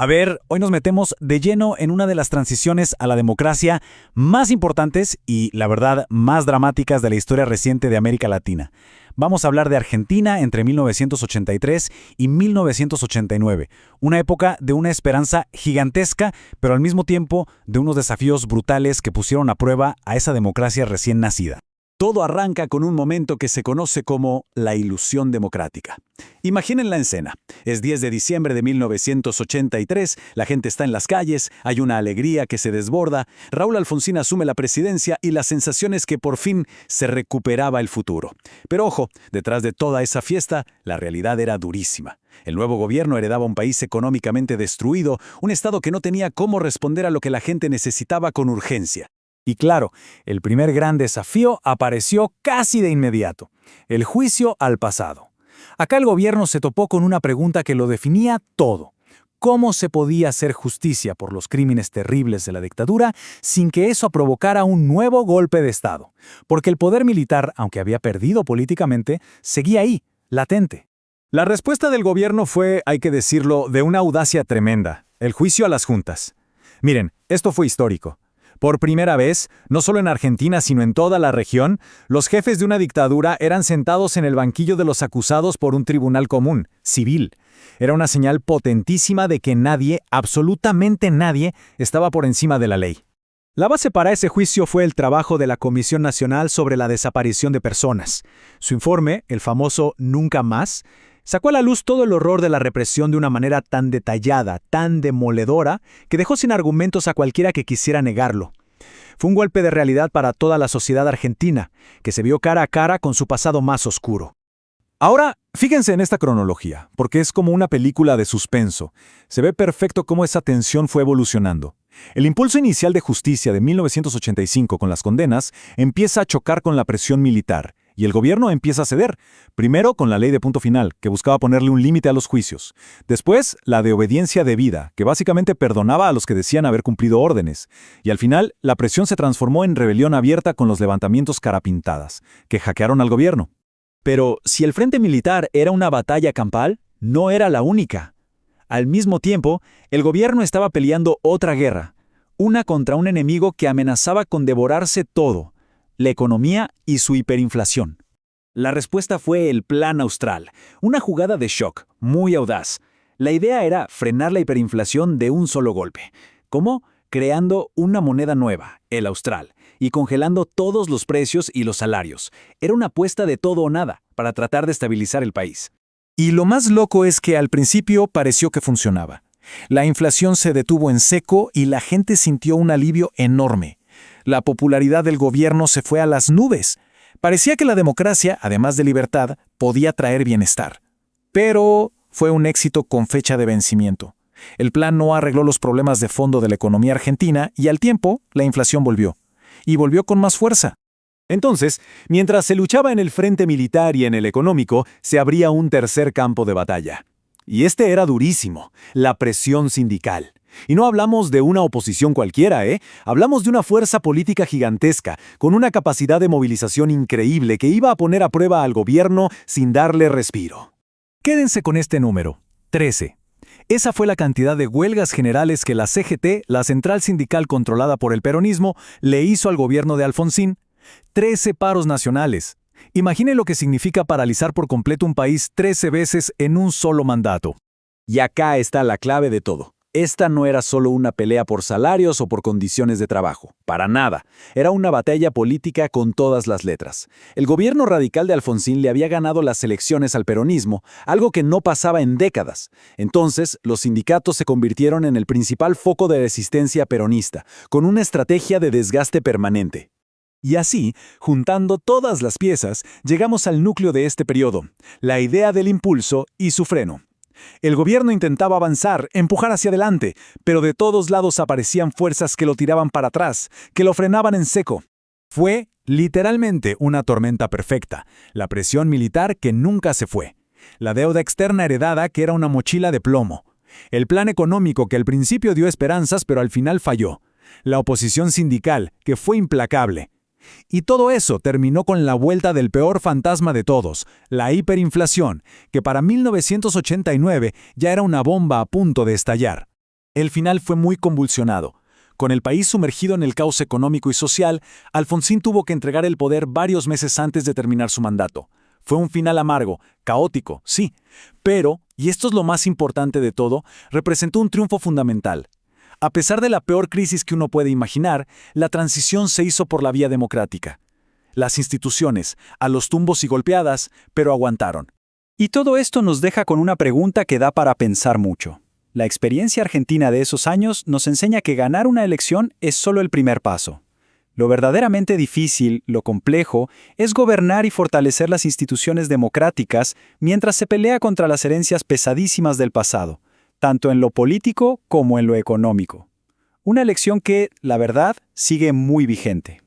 A ver, hoy nos metemos de lleno en una de las transiciones a la democracia más importantes y, la verdad, más dramáticas de la historia reciente de América Latina. Vamos a hablar de Argentina entre 1983 y 1989, una época de una esperanza gigantesca, pero al mismo tiempo de unos desafíos brutales que pusieron a prueba a esa democracia recién nacida. Todo arranca con un momento que se conoce como la ilusión democrática. Imaginen la escena. Es 10 de diciembre de 1983, la gente está en las calles, hay una alegría que se desborda, Raúl Alfonsín asume la presidencia y la sensación es que por fin se recuperaba el futuro. Pero ojo, detrás de toda esa fiesta, la realidad era durísima. El nuevo gobierno heredaba un país económicamente destruido, un Estado que no tenía cómo responder a lo que la gente necesitaba con urgencia. Y claro, el primer gran desafío apareció casi de inmediato: el juicio al pasado. Acá el gobierno se topó con una pregunta que lo definía todo. ¿Cómo se podía hacer justicia por los crímenes terribles de la dictadura sin que eso provocara un nuevo golpe de Estado? Porque el poder militar, aunque había perdido políticamente, seguía ahí, latente. La respuesta del gobierno fue, hay que decirlo, de una audacia tremenda: el juicio a las juntas. Miren, esto fue histórico. Por primera vez, no solo en Argentina sino en toda la región, los jefes de una dictadura eran sentados en el banquillo de los acusados por un tribunal común, civil. Era una señal potentísima de que nadie, absolutamente nadie, estaba por encima de la ley. La base para ese juicio fue el trabajo de la Comisión Nacional sobre la Desaparición de Personas. Su informe, el famoso Nunca Más, sacó a la luz todo el horror de la represión de una manera tan detallada, tan demoledora, que dejó sin argumentos a cualquiera que quisiera negarlo. Fue un golpe de realidad para toda la sociedad argentina, que se vio cara a cara con su pasado más oscuro. Ahora, fíjense en esta cronología, porque es como una película de suspenso. Se ve perfecto cómo esa tensión fue evolucionando. El impulso inicial de justicia de 1985 con las condenas empieza a chocar con la presión militar, y el gobierno empieza a ceder, primero con la ley de punto final, que buscaba ponerle un límite a los juicios. Después, la de obediencia debida, que básicamente perdonaba a los que decían haber cumplido órdenes. Y al final, la presión se transformó en rebelión abierta con los levantamientos carapintadas, que hackearon al gobierno. Pero, si el frente militar era una batalla campal, no era la única. Al mismo tiempo, el gobierno estaba peleando otra guerra, una contra un enemigo que amenazaba con devorarse todo: la economía y su hiperinflación. La respuesta fue el Plan Austral, una jugada de shock, muy audaz. La idea era frenar la hiperinflación de un solo golpe. ¿Cómo? Creando una moneda nueva, el Austral, y congelando todos los precios y los salarios. Era una apuesta de todo o nada, para tratar de estabilizar el país. Y lo más loco es que al principio pareció que funcionaba. La inflación se detuvo en seco y la gente sintió un alivio enorme. La popularidad del gobierno se fue a las nubes. Parecía que la democracia, además de libertad, podía traer bienestar. Pero fue un éxito con fecha de vencimiento. El plan no arregló los problemas de fondo de la economía argentina y al tiempo la inflación volvió. Y volvió con más fuerza. Entonces, mientras se luchaba en el frente militar y en el económico, se abría un tercer campo de batalla. Y este era durísimo: la presión sindical. Y no hablamos de una oposición cualquiera, Hablamos de una fuerza política gigantesca, con una capacidad de movilización increíble que iba a poner a prueba al gobierno sin darle respiro. Quédense con este número: 13. Esa fue la cantidad de huelgas generales que la CGT, la central sindical controlada por el peronismo, le hizo al gobierno de Alfonsín. 13 paros nacionales. Imaginen lo que significa paralizar por completo un país 13 veces en un solo mandato. Y acá está la clave de todo. Esta no era solo una pelea por salarios o por condiciones de trabajo. Para nada. Era una batalla política con todas las letras. El gobierno radical de Alfonsín le había ganado las elecciones al peronismo, algo que no pasaba en décadas. Entonces, los sindicatos se convirtieron en el principal foco de resistencia peronista, con una estrategia de desgaste permanente. Y así, juntando todas las piezas, llegamos al núcleo de este periodo: la idea del impulso y su freno. El gobierno intentaba avanzar, empujar hacia adelante, pero de todos lados aparecían fuerzas que lo tiraban para atrás, que lo frenaban en seco. Fue, literalmente, una tormenta perfecta: la presión militar que nunca se fue, la deuda externa heredada que era una mochila de plomo, el plan económico que al principio dio esperanzas pero al final falló, la oposición sindical que fue implacable. Y todo eso terminó con la vuelta del peor fantasma de todos, la hiperinflación, que para 1989 ya era una bomba a punto de estallar. El final fue muy convulsionado. Con el país sumergido en el caos económico y social, Alfonsín tuvo que entregar el poder varios meses antes de terminar su mandato. Fue un final amargo, caótico, sí, pero, y esto es lo más importante de todo, representó un triunfo fundamental. A pesar de la peor crisis que uno puede imaginar, la transición se hizo por la vía democrática. Las instituciones, a los tumbos y golpeadas, pero aguantaron. Y todo esto nos deja con una pregunta que da para pensar mucho. La experiencia argentina de esos años nos enseña que ganar una elección es solo el primer paso. Lo verdaderamente difícil, lo complejo, es gobernar y fortalecer las instituciones democráticas mientras se pelea contra las herencias pesadísimas del pasado, tanto en lo político como en lo económico. Una elección que, la verdad, sigue muy vigente.